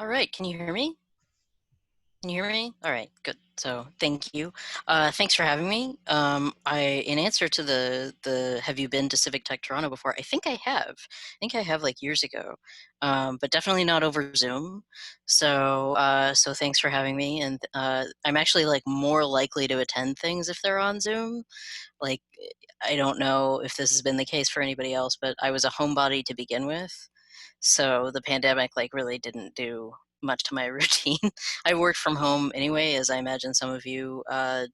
All right, can you hear me? Can you hear me? All right, good. So thank you. Thanks for having me. In answer to the have you been to Civic Tech Toronto before? I think I have. I think I have like years ago, but definitely not over Zoom. So thanks for having me. And I'm actually like more likely to attend things if they're on Zoom. Like I don't know if this has been the case for anybody else, but I was a homebody to begin with. So the pandemic like really didn't do much to my routine. I worked from home anyway, as I imagine some of you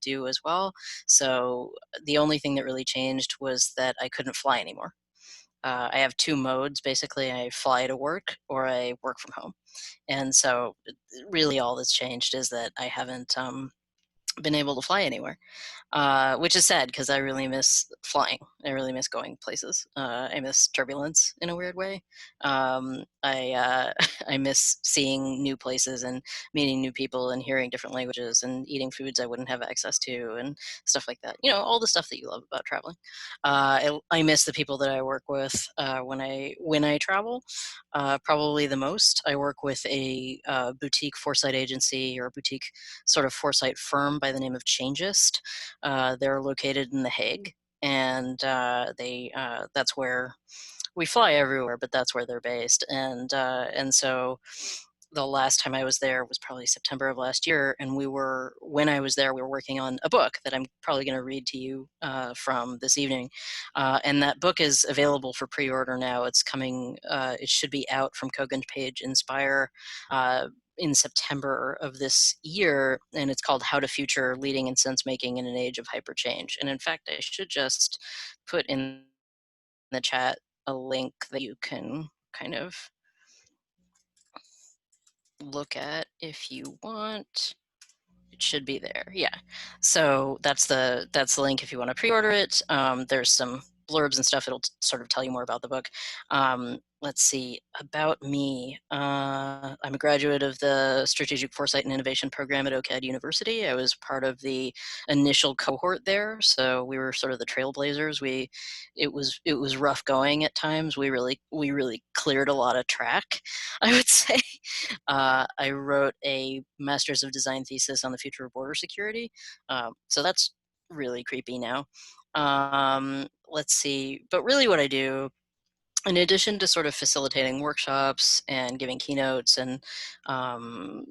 do as well. So the only thing that really changed was that I couldn't fly anymore. I have two modes. Basically, I fly to work or I work from home. And so really all that's changed is that I haven't been able to fly anywhere, which is sad because I really miss flying. I really miss going places. I miss turbulence in a weird way. I miss seeing new places and meeting new people and hearing different languages and eating foods I wouldn't have access to and stuff like that. You know, all the stuff that you love about traveling. I miss the people that I work with when I travel. Probably the most. I work with a boutique foresight agency or a boutique sort of foresight firm by the name of Changeist. They're located in The Hague, and that's where we fly everywhere, but that's where they're based. And so the last time I was there was probably September of last year, and when I was there, we were working on a book that I'm probably going to read to you from this evening. And that book is available for pre-order now. It's coming. It should be out from Kogan Page Inspire in September of this year, and it's called How to Future Leading in Sense Making in an Age of Hyperchange. And in fact, I should just put in the chat a link that you can kind of look at if you want. It should be there. Yeah. So that's the link if you want to pre-order it. There's some blurbs and stuff. It'll sort of tell you more about the book. Let's see, about me. I'm a graduate of the Strategic Foresight and Innovation program at OCAD University. I was part of the initial cohort there, so we were sort of the trailblazers. It was rough going at times. We really cleared a lot of track, I would say. I wrote a Master's of Design thesis on the future of border security. So that's really creepy now. Let's see, but really what I do, in addition to sort of facilitating workshops and giving keynotes and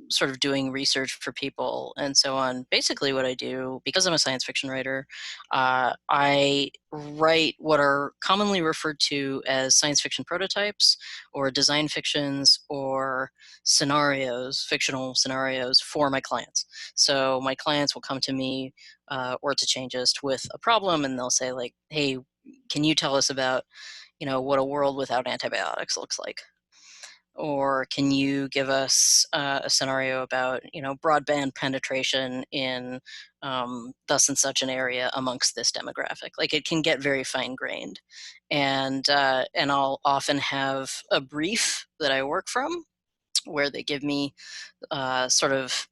sort of doing research for people and so on, basically what I do, because I'm a science fiction writer, I write what are commonly referred to as science fiction prototypes or design fictions or scenarios, fictional scenarios for my clients. So my clients will come to me or to Changeist with a problem, and they'll say like, hey, can you tell us about what a world without antibiotics looks like? Or can you give us a scenario about, broadband penetration in thus and such an area amongst this demographic? Like it can get very fine-grained. And I'll often have a brief that I work from where they give me sort of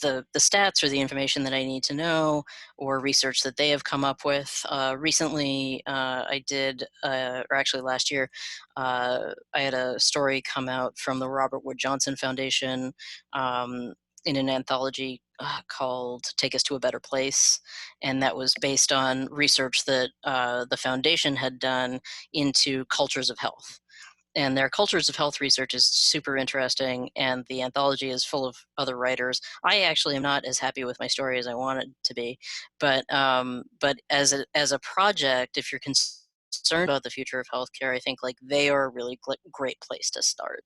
the stats or the information that I need to know or research that they have come up with. Recently, I did, or actually last year, I had a story come out from the Robert Wood Johnson Foundation in an anthology called Take Us to a Better Place. And that was based on research that the foundation had done into cultures of health. And their cultures of health research is super interesting, and the anthology is full of other writers. I actually am not as happy with my story as I wanted to be, but as a project, if you're concerned about the future of healthcare, I think like they are a really great place to start.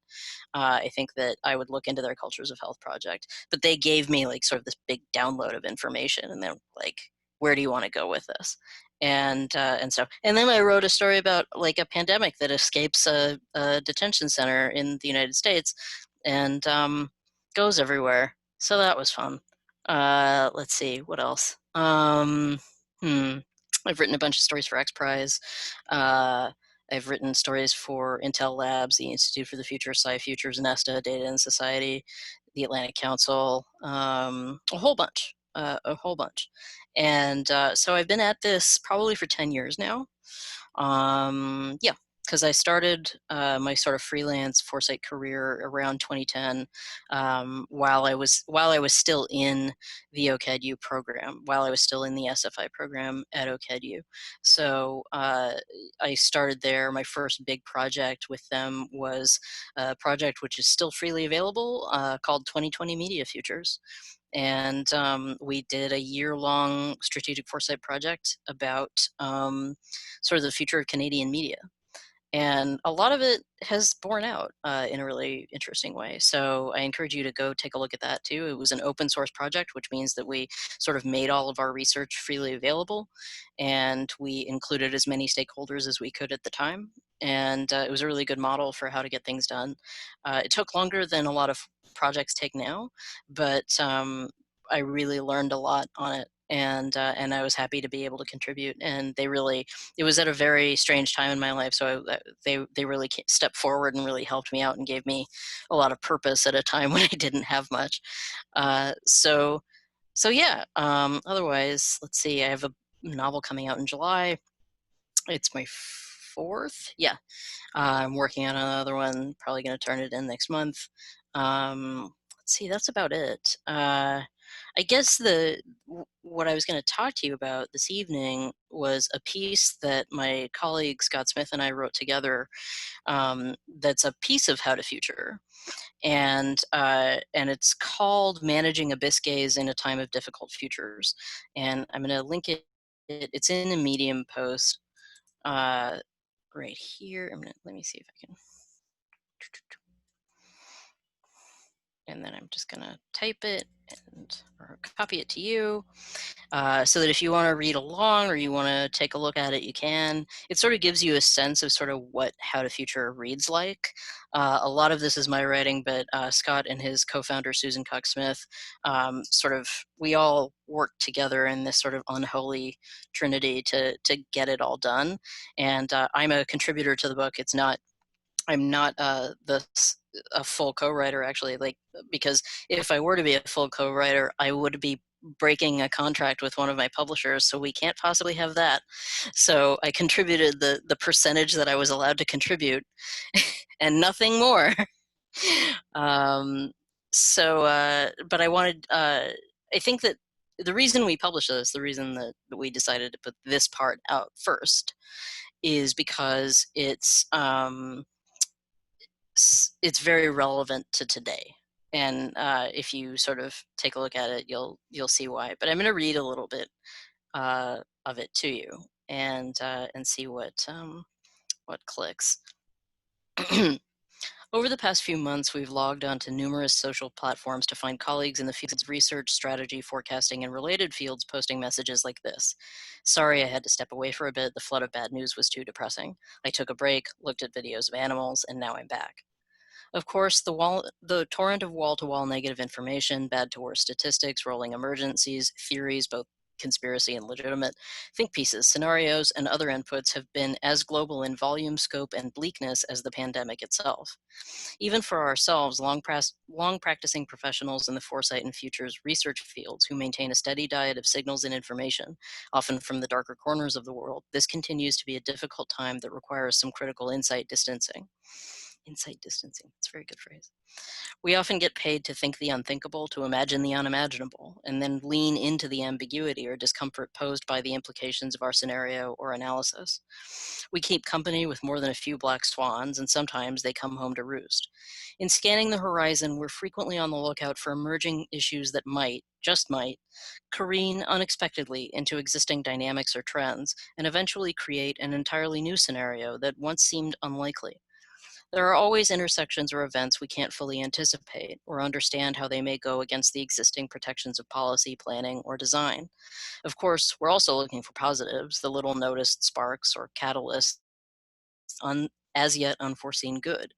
I think that I would look into their cultures of health project, but they gave me like sort of this big download of information, and they're like, where do you want to go with this? And then I wrote a story about like a pandemic that escapes a detention center in the United States and goes everywhere. So that was fun. Let's see, what else? I've written a bunch of stories for XPRIZE. I've written stories for Intel Labs, the Institute for the Future, SciFutures, Nesta, Data and Society, the Atlantic Council, a whole bunch. And so I've been at this probably for 10 years now. Yeah, because I started my sort of freelance Foresight career around 2010, while I was still in the OCADU program, while I was still in the SFI program at OCADU. So I started there. My first big project with them was a project which is still freely available, called 2020 Media Futures. And we did a year-long strategic foresight project about sort of the future of Canadian media. And a lot of it has borne out in a really interesting way. So I encourage you to go take a look at that too. It was an open source project, which means that we sort of made all of our research freely available, and we included as many stakeholders as we could at the time. And it was a really good model for how to get things done. It took longer than a lot of projects take now, but I really learned a lot on it. And I was happy to be able to contribute. And it was at a very strange time in my life, so they really stepped forward and really helped me out and gave me a lot of purpose at a time when I didn't have much. So yeah. Otherwise, let's see. I have a novel coming out in July. It's my fourth. Yeah. I'm working on another one. Probably going to turn it in next month. Let's see. That's about it. I guess what I was going to talk to you about this evening was a piece that my colleague Scott Smith and I wrote together. That's a piece of How to Future, and it's called "Managing a BIS Gaze in a Time of Difficult Futures." And I'm going to link it. It's in a Medium post right here. Let me see if I can. And then I'm just going to type it or copy it to you, so that if you want to read along or you want to take a look at it, you can. It sort of gives you a sense of sort of what How to Future reads like. A lot of this is my writing, but Scott and his co-founder Susan Cox-Smith, we all worked together in this sort of unholy trinity to get it all done. And I'm a contributor to the book. I'm not a full co-writer, actually, because if I were to be a full co-writer, I would be breaking a contract with one of my publishers, so we can't possibly have that. So I contributed the percentage that I was allowed to contribute and nothing more. But I think that the reason we published this, the reason that we decided to put this part out first, is because it's very relevant to today. And if you sort of take a look at it, you'll see why. But I'm going to read a little bit of it to you and see what clicks. Over the past few months, we've logged onto numerous social platforms to find colleagues in the fields of research, strategy, forecasting, and related fields posting messages like this. Sorry, I had to step away for a bit. The flood of bad news was too depressing. I took a break, looked at videos of animals, and now I'm back. Of course, the torrent of wall-to-wall negative information, bad to worse statistics, rolling emergencies, theories, both conspiracy and legitimate, think pieces, scenarios, and other inputs have been as global in volume, scope, and bleakness as the pandemic itself. Even for ourselves, long practicing professionals in the foresight and futures research fields who maintain a steady diet of signals and information, often from the darker corners of the world, this continues to be a difficult time that requires some critical insight distancing. Insight distancing, that's a very good phrase. We often get paid to think the unthinkable, to imagine the unimaginable, and then lean into the ambiguity or discomfort posed by the implications of our scenario or analysis. We keep company with more than a few black swans, and sometimes they come home to roost. In scanning the horizon, we're frequently on the lookout for emerging issues that might, just might, careen unexpectedly into existing dynamics or trends, and eventually create an entirely new scenario that once seemed unlikely. There are always intersections or events we can't fully anticipate or understand how they may go against the existing protections of policy, planning, or design. Of course, we're also looking for positives, the little noticed sparks or catalysts, as yet unforeseen good.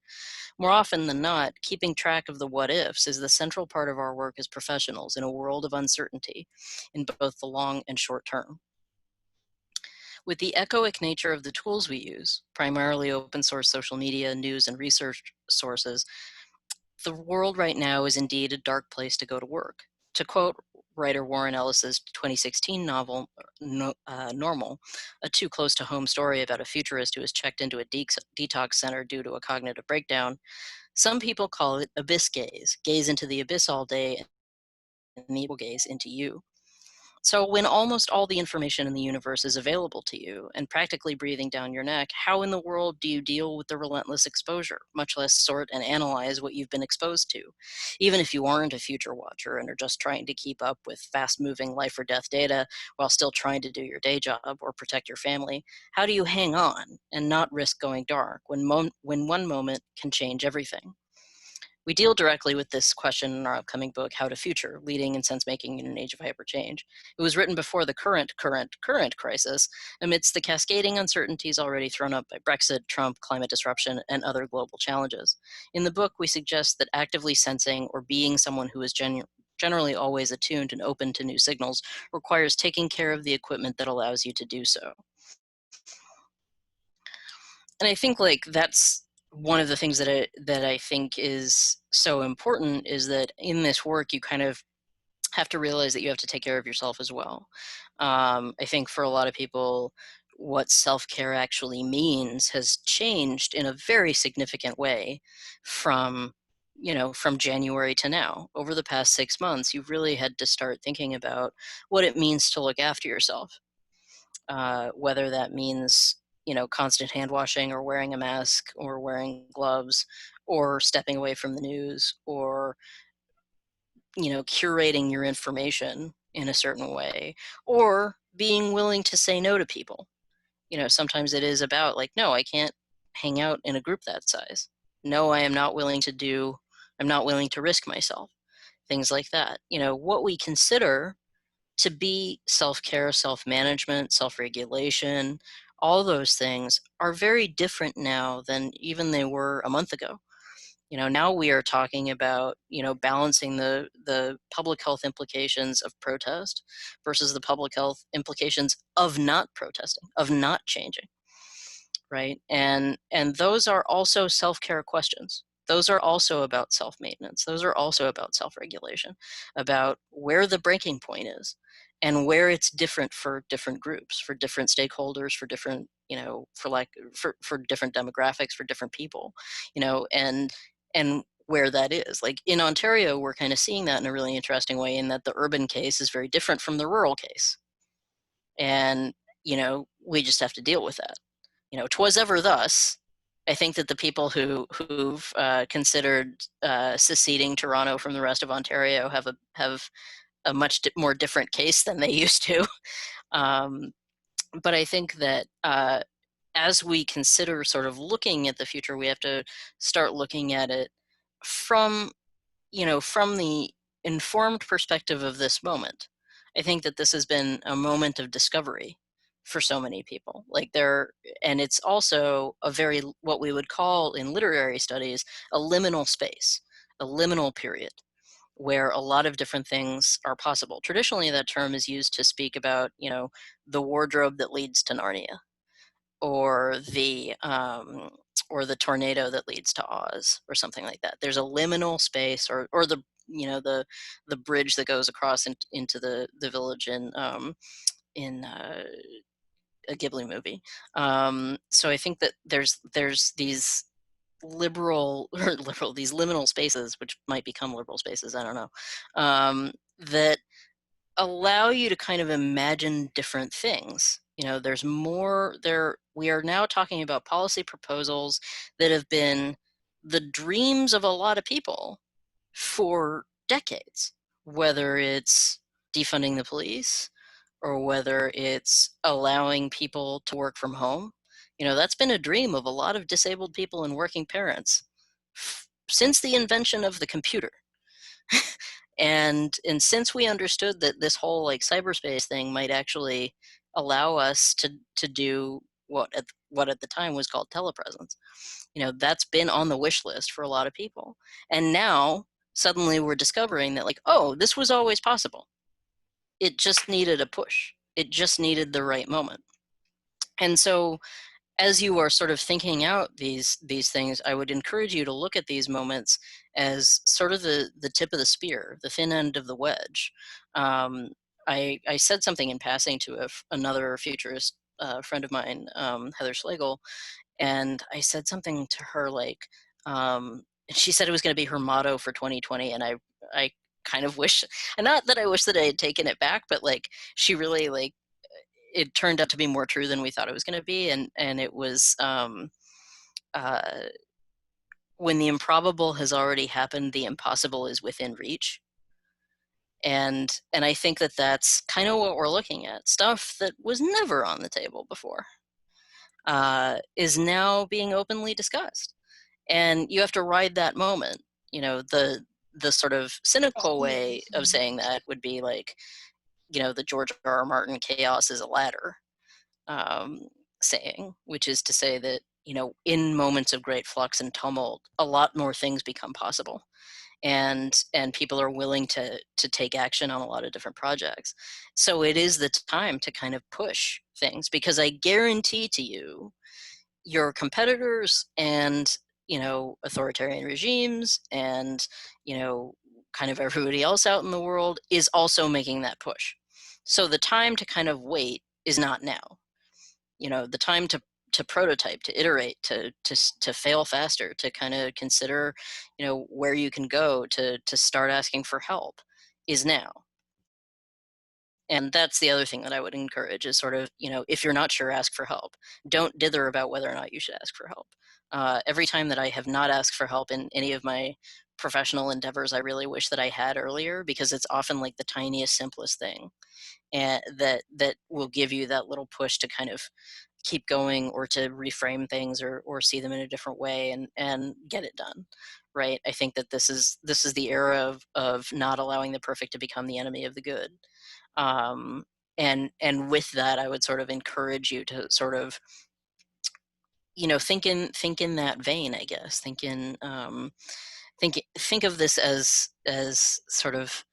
More often than not, keeping track of the what-ifs is the central part of our work as professionals in a world of uncertainty in both the long and short term. With the echoic nature of the tools we use, primarily open source social media, news, and research sources, the world right now is indeed a dark place to go to work. To quote writer Warren Ellis's 2016 novel, Normal, a too close to home story about a futurist who is checked into a detox center due to a cognitive breakdown. Some people call it abyss gaze, gaze into the abyss all day and the gaze into you. So when almost all the information in the universe is available to you and practically breathing down your neck, how in the world do you deal with the relentless exposure, much less sort and analyze what you've been exposed to? Even if you aren't a future watcher and are just trying to keep up with fast-moving life or death data while still trying to do your day job or protect your family, how do you hang on and not risk going dark when one moment can change everything? We deal directly with this question in our upcoming book, How to Future, Leading in Sense-Making in an Age of Hyperchange. It was written before the current crisis, amidst the cascading uncertainties already thrown up by Brexit, Trump, climate disruption, and other global challenges. In the book, we suggest that actively sensing or being someone who is generally always attuned and open to new signals requires taking care of the equipment that allows you to do so. And I think like that's one of the things that I think is so important, is that in this work you kind of have to realize that you have to take care of yourself as well. I think for a lot of people, what self-care actually means has changed in a very significant way from January to now. Over the past 6 months, you've really had to start thinking about what it means to look after yourself. Whether that means constant hand washing or wearing a mask or wearing gloves or stepping away from the news or curating your information in a certain way, or being willing to say no to people. Sometimes it is about like, no, I can't hang out in a group that size. No, I'm not willing to risk myself. Things like that. What we consider to be self-care, self-management, self-regulation, all those things are very different now than even they were a month ago. Now we are talking about, balancing the public health implications of protest versus the public health implications of not protesting, of not changing, right? And those are also self-care questions. Those are also about self-maintenance. Those are also about self-regulation, about where the breaking point is and where it's different for different groups, for different stakeholders, for different, for different demographics, for different people, and where that is. Like in Ontario, we're kind of seeing that in a really interesting way, in that the urban case is very different from the rural case. And, we just have to deal with that. 'Twas ever thus. I think that the people who've considered seceding Toronto from the rest of Ontario have a much more different case than they used to. But I think that as we consider sort of looking at the future, we have to start looking at it from the informed perspective of this moment. I think that this has been a moment of discovery for so many people. And it's also a very, what we would call in literary studies, a liminal space, a liminal period, where a lot of different things are possible. Traditionally, that term is used to speak about, the wardrobe that leads to Narnia, or the tornado that leads to Oz, or something like that. There's a liminal space, or the the bridge that goes across into the village in a Ghibli movie. So I think that there's these these liminal spaces, which might become liberal spaces, I don't know, that allow you to kind of imagine different things. There's more there. We are now talking about policy proposals that have been the dreams of a lot of people for decades, whether it's defunding the police or whether it's allowing people to work from home. That's been a dream of a lot of disabled people and working parents since the invention of the computer. And since we understood that this whole like cyberspace thing might actually allow us to do what at the time was called telepresence, that's been on the wish list for a lot of people. And now suddenly we're discovering that like, oh, this was always possible. It just needed a push. It just needed the right moment. And so as you are sort of thinking out these things, I would encourage you to look at these moments as sort of the tip of the spear, the thin end of the wedge. I said something in passing to another futurist friend of mine, Heather Schlegel, and I said something to her like, she said it was going to be her motto for 2020, and I kind of wish, and not that I wish that I had taken it back, but like she really like, it turned out to be more true than we thought it was going to be, and it was uh, when the improbable has already happened, the impossible is within reach. And I think that that's kind of what we're looking at. Stuff that was never on the table before is now being openly discussed, and you have to ride that moment. You know, the sort of cynical way of saying that would be like, you know, the George R. R. Martin chaos is a ladder saying, which is to say that, you know, in moments of great flux and tumult, a lot more things become possible, and people are willing to take action on a lot of different projects. So it is the time to kind of push things, because I guarantee to you, your competitors and, you know, authoritarian regimes and, you know, kind of everybody else out in the world is also making that push. So the time to kind of wait is not now. You know, the time to prototype, to iterate, to fail faster, to kind of consider, you know, where you can go, to start asking for help is now. And that's the other thing that I would encourage is sort of, you know, if you're not sure, ask for help. Don't dither about whether or not you should ask for help. Every time that I have not asked for help in any of my professional endeavors, I really wish that I had earlier, because it's often like the tiniest, simplest thing, and that will give you that little push to kind of keep going, or to reframe things, or see them in a different way, and get it done. Right. I think that this is the era of not allowing the perfect to become the enemy of the good. And with that, I would sort of encourage you to sort of, you know, think in that vein, I guess. Think of this as sort of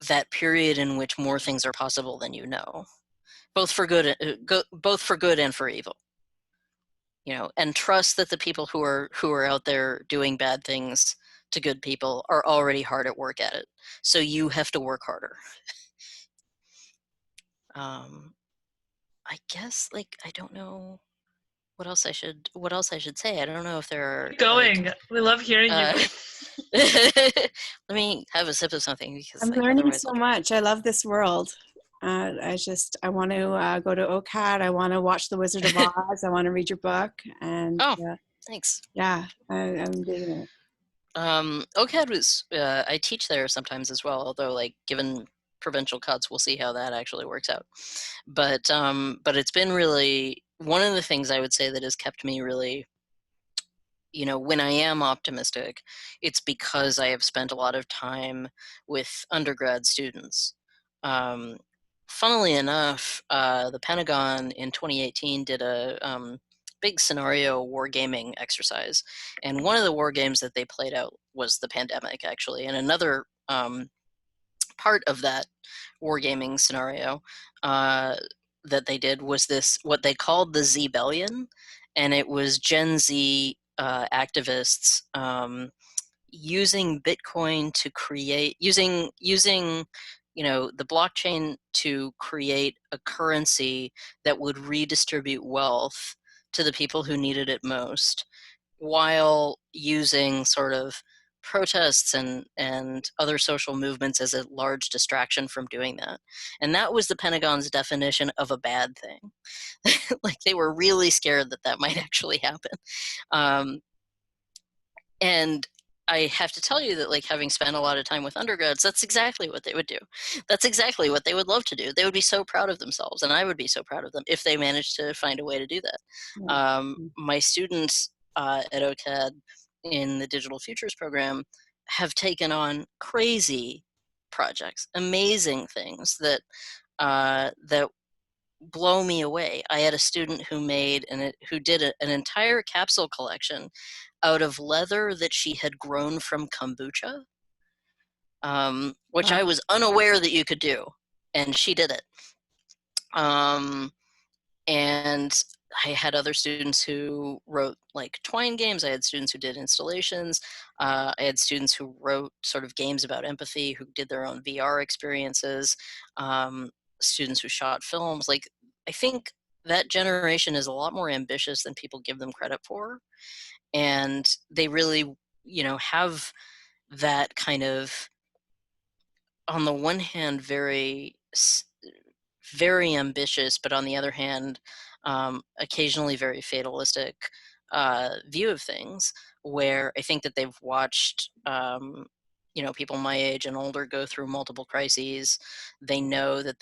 that period in which more things are possible than you know, both for good, both for good and for evil. You know, and trust that the people who are out there doing bad things to good people are already hard at work at it. So you have to work harder. I guess, like, I don't know what else I should say. I don't know if there are Keep going. We love hearing you. let me have a sip of something, because I'm like, learning so much. I love this world. I want to go to OCAD. I want to watch The Wizard of Oz. I want to read your book. And thanks. Yeah, I'm digging it. OCAD was, I teach there sometimes as well, although like given provincial cuts, we'll see how that actually works out. But it's been really one of the things I would say that has kept me really, you know, when I am optimistic, it's because I have spent a lot of time with undergrad students. Funnily enough, the Pentagon in 2018 did a big scenario wargaming exercise, and one of the war games that they played out was the pandemic, actually. And another part of that wargaming scenario that they did was this, what they called the Z-bellion, and it was Gen Z activists using Bitcoin to create, using you know, the blockchain to create a currency that would redistribute wealth to the people who needed it most, while using sort of protests and other social movements as a large distraction from doing that. And that was the Pentagon's definition of a bad thing. Like, they were really scared that that might actually happen. And I have to tell you that, like, having spent a lot of time with undergrads, that's exactly what they would do. That's exactly what they would love to do. They would be so proud of themselves, and I would be so proud of them if they managed to find a way to do that. My students at OCAD in the Digital Futures program have taken on crazy projects, amazing things that that blow me away. I had a student who did an entire capsule collection out of leather that she had grown from kombucha, which I was unaware that you could do, and she did it. And I had other students who wrote like Twine games. I had students who did installations. I had students who wrote sort of games about empathy, who did their own VR experiences. Um, Students who shot films. Like, I think that generation is a lot more ambitious than people give them credit for, and they really, have that kind of, on the one hand, very ambitious, but on the other hand, occasionally very fatalistic view of things, where I think that they've watched, people my age and older go through multiple crises. They know that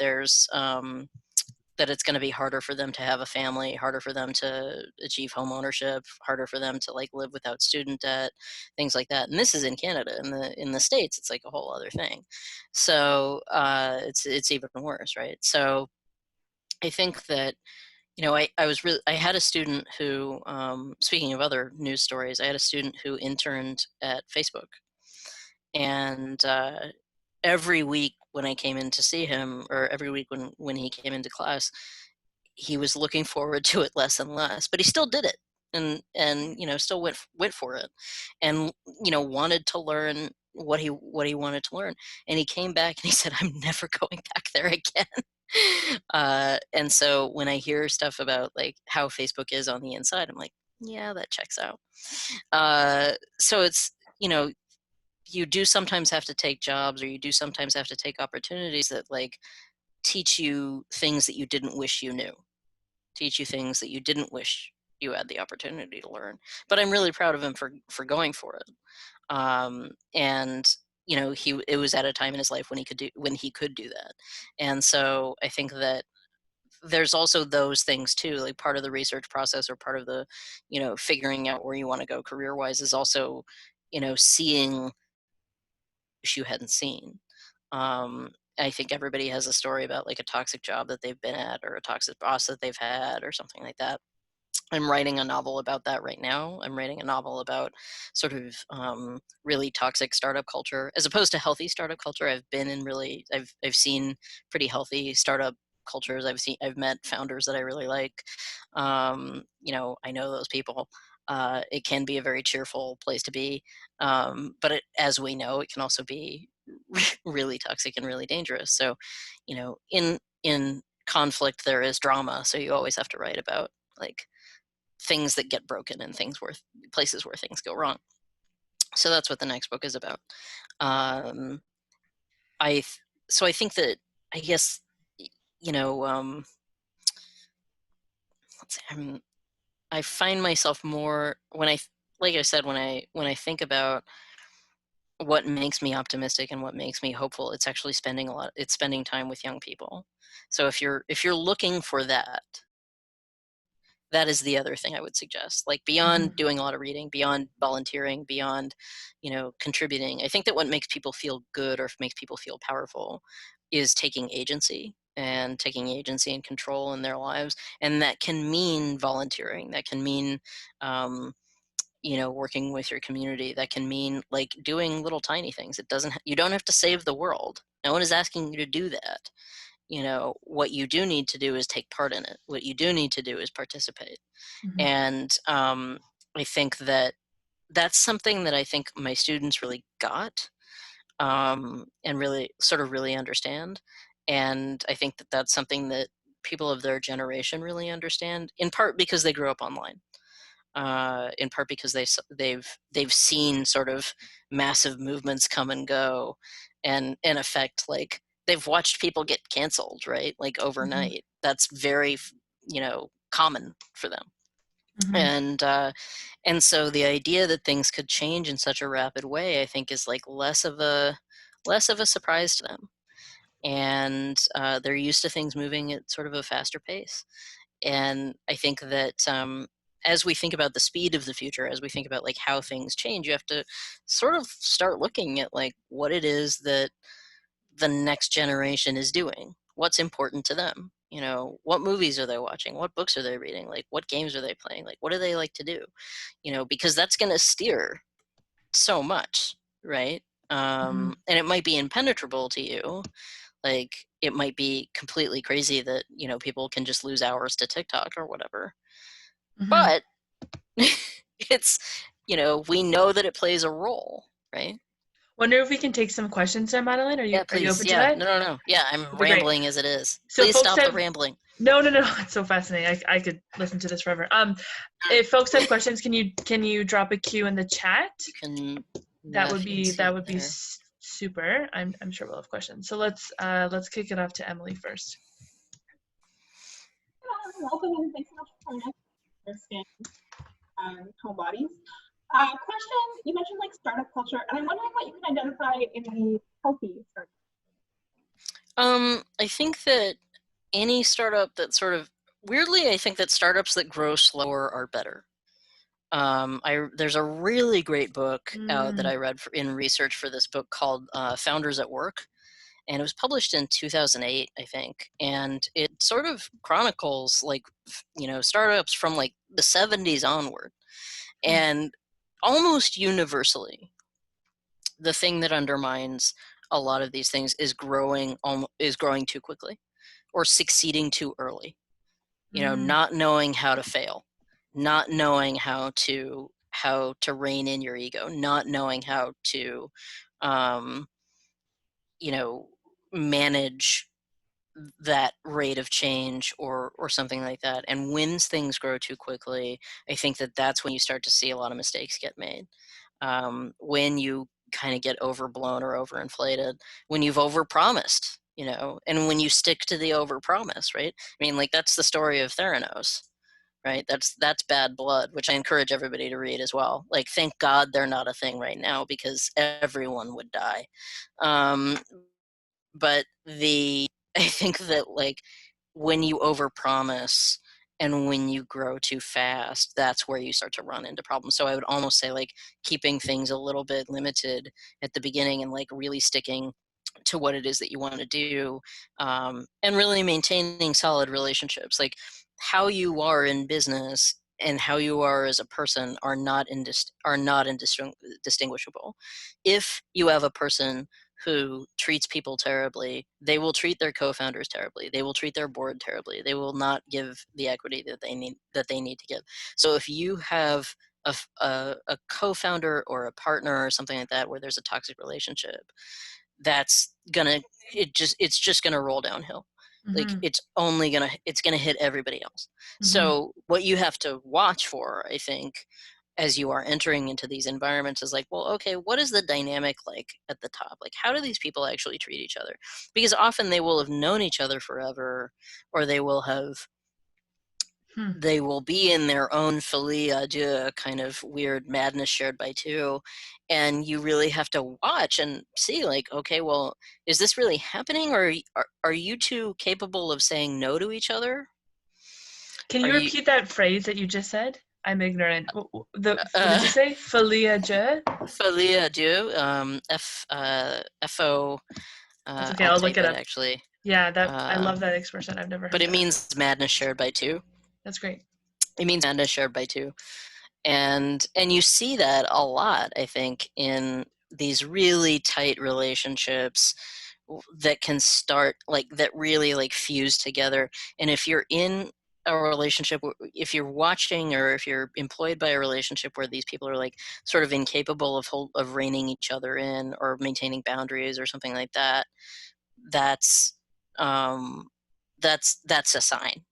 that it's going to be harder for them to have a family, harder for them to achieve home ownership, harder for them to like live without student debt, things like that. And this is in Canada. In the States, it's like a whole other thing. So it's even worse, right? So I think that, I had a student who, speaking of other news stories, I had a student who interned at Facebook, and every week when I came in to see him, or every week when he came into class, he was looking forward to it less and less, but he still did it, and still went for it, and wanted to learn what he wanted to learn. And he came back and he said, I'm never going back there again. And so when I hear stuff about like how Facebook is on the inside, I'm like, yeah, that checks out. So it's, you do sometimes have to take jobs, or you do sometimes have to take opportunities that like teach you things that you didn't wish you knew, teach you things that you didn't wish you had the opportunity to learn. But I'm really proud of him for going for it. And it was at a time in his life when he could do that. And so I think that there's also those things too, like part of the research process, or part of the, figuring out where you want to go career wise, is also, seeing you hadn't seen. I think everybody has a story about like a toxic job that they've been at, or a toxic boss that they've had, or something like that. I'm writing a novel about that right now. I'm writing a novel about sort of really toxic startup culture, as opposed to healthy startup culture. I've seen pretty healthy startup cultures. I've met founders that I really like. I know those people. It can be a very cheerful place to be, but as we know, it can also be really toxic and really dangerous. So, in conflict there is drama. So you always have to write about like things that get broken and places where things go wrong. So that's what the next book is about. Um, so I think that, I guess, let's see, I find myself more like I said, when I think about what makes me optimistic and what makes me hopeful, it's actually spending time with young people. So if you're looking for that, that is the other thing I would suggest. Like beyond doing a lot of reading, beyond volunteering, beyond, contributing, I think that what makes people feel good, or makes people feel powerful, is taking agency and control in their lives. And that can mean volunteering. That can mean, working with your community. That can mean like doing little tiny things. You don't have to save the world. No one is asking you to do that. What you do need to do is take part in it. What you do need to do is participate. And I think that that's something that I think my students really got, and really understand. And I think that that's something that people of their generation really understand, in part because they grew up online, in part because they've seen sort of massive movements come and go, and in effect, like they've watched people get canceled, right? Like overnight. That's very, common for them. And so the idea that things could change in such a rapid way, I think, is like less of a surprise to them. And they're used to things moving at sort of a faster pace. And I think that, as we think about the speed of the future, as we think about like how things change, you have to sort of start looking at like what it is that the next generation is doing, what's important to them. What movies are they watching, what books are they reading, like what games are they playing, like what do they like to do, because that's going to steer so much, right? And it might be impenetrable to you, Like, it might be completely crazy that, you know, people can just lose hours to TikTok or whatever. But it's, you know, we know that it plays a role, right? Wonder if we can take some questions there, Madeline. Are you Please. open to that? No. Yeah, I'm That'd be great. rambling as it is. So Please folks stop the have rambling. No, it's so fascinating. I could listen to this forever. If folks have questions, can you drop a Q in the chat? You can. That would be super. I'm sure we'll have questions. So let's kick it off to Emily first. Welcome, thanks so much for joining us. Homebodies. Question: you mentioned like startup culture, and I'm wondering what you can identify in the healthy startup. I think that any startup that sort of weirdly, I think that startups that grow slower are better. There's a really great book out that I read in research for this book called Founders at Work, and it was published in 2008, I think, and it sort of chronicles, like, you know, startups from like the 70s onward, and almost universally, the thing that undermines a lot of these things is growing too quickly, or succeeding too early. You know, not knowing how to fail, not knowing how to rein in your ego, not knowing how to, you know, manage that rate of change or something like that. And when things grow too quickly, I think that that's when you start to see a lot of mistakes get made. When you kind of get overblown or overinflated, when you've overpromised, you know, and when you stick to the overpromise, right? I mean, like, that's the story of Theranos, right? That's Bad Blood, which I encourage everybody to read as well. Like, thank God they're not a thing right now, because everyone would die. But I think that, like, when you overpromise and when you grow too fast, that's where you start to run into problems. So I would almost say, like, keeping things a little bit limited at the beginning and, like, really sticking to what it is that you want to do, and really maintaining solid relationships. Like, how you are in business and how you are as a person are not indistinguishable. If you have a person who treats people terribly, they will treat their co-founders terribly. They will treat their board terribly. They will not give the equity that they need to give. So if you have a co-founder or a partner or something like that where there's a toxic relationship, it's just gonna roll downhill. Like, it's gonna hit everybody else. So what you have to watch for, I think, as you are entering into these environments is like, well, okay, what is the dynamic like at the top? Like, how do these people actually treat each other? Because often they will have known each other forever, or they will be in their own folie à deux kind of weird madness shared by two. And you really have to watch and see, like, okay, well, is this really happening? Or are you two capable of saying no to each other? Can you repeat that phrase that you just said? I'm ignorant. What did you say? Folie à deux? Folie à deux. F-O. That's okay, I'll look it up. Actually. Yeah, I love that expression. I've never heard But it that. means madness shared by two. That's great. It means madness shared by two. And you see that a lot, I think, in these really tight relationships that can start, like, that really, like, fuse together. And if you're in a relationship, if you're watching or if you're employed by a relationship where these people are, like, sort of incapable of reining each other in or maintaining boundaries or something like that, that's a sign.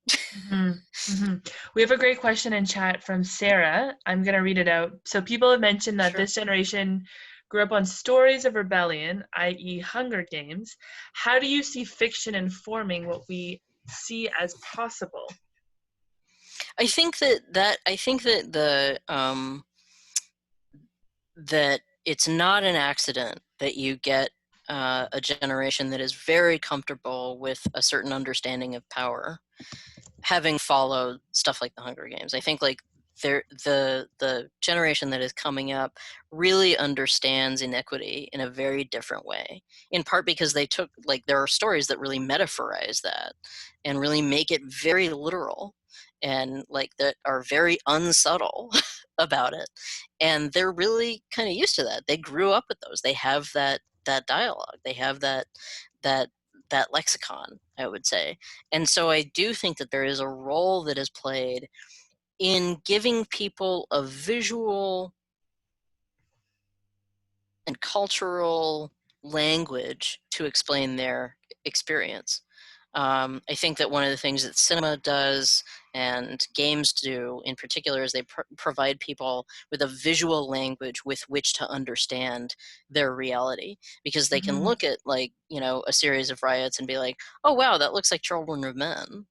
We have a great question in chat from Sarah. I'm going to read it out. So people have mentioned that this generation grew up on stories of rebellion, i.e. Hunger Games. How do you see fiction informing what we see as possible? I think that it's not an accident that you get a generation that is very comfortable with a certain understanding of power, having followed stuff like the Hunger Games. I think, like, the generation that is coming up really understands inequity in a very different way, in part because they took, like, there are stories that really metaphorize that and really make it very literal, and, like, that are very unsubtle about it, and they're really kind of used to that. They grew up with those. They have that dialogue. They have that that lexicon, I would say. And so I do think that there is a role that is played in giving people a visual and cultural language to explain their experience. I think that one of the things that cinema does and games do in particular is they provide people with a visual language with which to understand their reality, because they can look at, like, you know, a series of riots and be like, oh wow, that looks like Children of Men,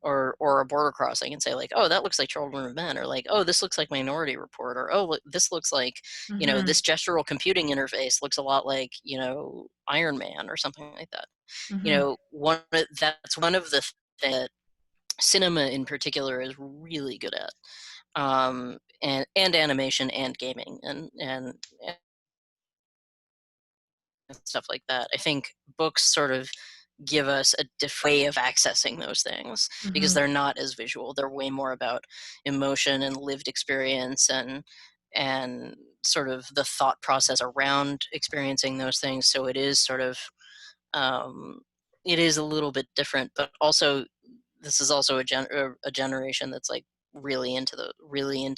or a border crossing, and say like, oh, that looks like Children of Men, or like, oh, this looks like Minority Report, or oh, this looks like, you know, this gestural computing interface looks a lot like, you know, Iron Man or something like that. You know, that's one of the things that cinema in particular is really good at, and animation and gaming and stuff like that. I think books sort of give us a different way of accessing those things, because they're not as visual. They're way more about emotion and lived experience and sort of the thought process around experiencing those things. So it is sort of it is a little bit different, but also this is also a generation that's like really into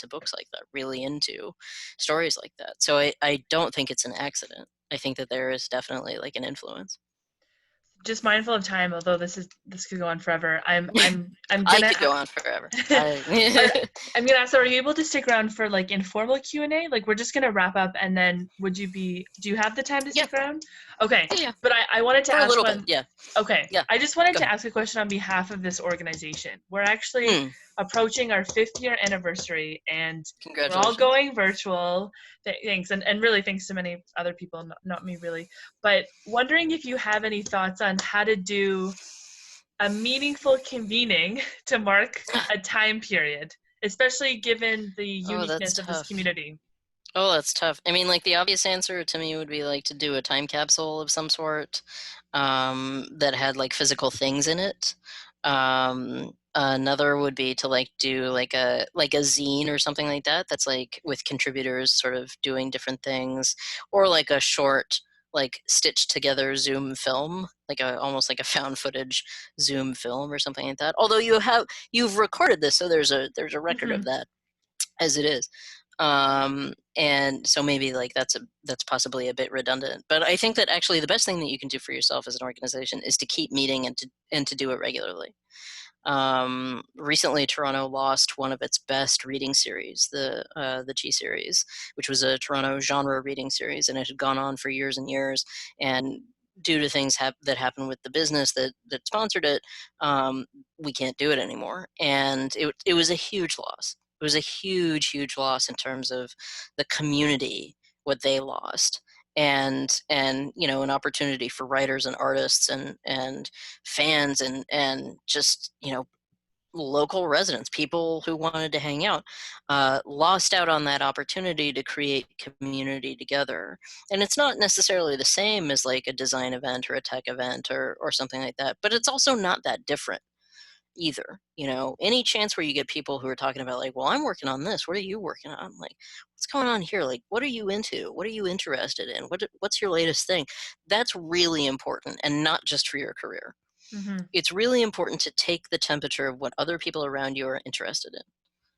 books like that, really into stories like that. So I don't think it's an accident. I think that there is definitely like an influence. Just mindful of time, although this could go on forever. I'm gonna I could go on forever. I'm gonna ask, are you able to stick around for like informal Q&A? Like, we're just gonna wrap up, and then do you have the time to stick around? Okay. Yeah. But I wanted to For ask a little one. bit, yeah. Okay. Yeah. I just wanted to ask a question on behalf of this organization. We're actually approaching our 5th year anniversary, and we're all going virtual. Thanks, and really thanks to many other people, not me really. But wondering if you have any thoughts on how to do a meaningful convening to mark a time period, especially given the uniqueness of this community. Oh, that's tough. I mean, like, the obvious answer to me would be like to do a time capsule of some sort, that had like physical things in it. Another would be to like do like a zine or something like that, that's like with contributors sort of doing different things, or like a short, like stitched together Zoom film, like almost like a found footage Zoom film or something like that. Although you've recorded this, so there's a record of that as it is. And so maybe like that's possibly a bit redundant, but I think that actually the best thing that you can do for yourself as an organization is to keep meeting and to do it regularly. Recently, Toronto lost one of its best reading series, the G series, which was a Toronto genre reading series, and it had gone on for years and years. And due to things that happened with the business that sponsored it, we can't do it anymore. And it was a huge loss. It was a huge, huge loss in terms of the community, what they lost. And you know, an opportunity for writers and artists and fans and just, you know, local residents, people who wanted to hang out, lost out on that opportunity to create community together. And it's not necessarily the same as like a design event or a tech event or something like that, but it's also not that different either. You know, any chance where you get people who are talking about like, well, I'm working on this, what are you working on? Like, what's going on here? Like, what are you into? What are you interested in? What's your latest thing? That's really important, and not just for your career. It's really important to take the temperature of what other people around you are interested in,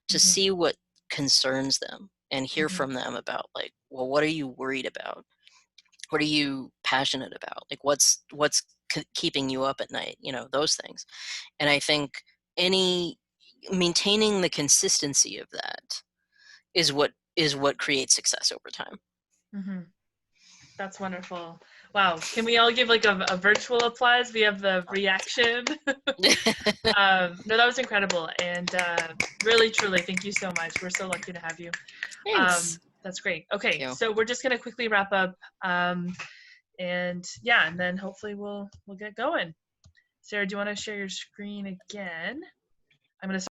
to see what concerns them and hear from them about like, well, what are you worried about? What are you passionate about? Like, what's keeping you up at night? You know, those things. And I think maintaining the consistency of that is what creates success over time. That's wonderful. Wow. Can we all give like a virtual applause? We have the reaction. No, that was incredible. And really, truly, thank you so much. We're so lucky to have you. Thanks. That's great. Okay, so we're just going to quickly wrap up. And yeah, and then hopefully we'll get going. Sarah, do you want to share your screen again? I'm going to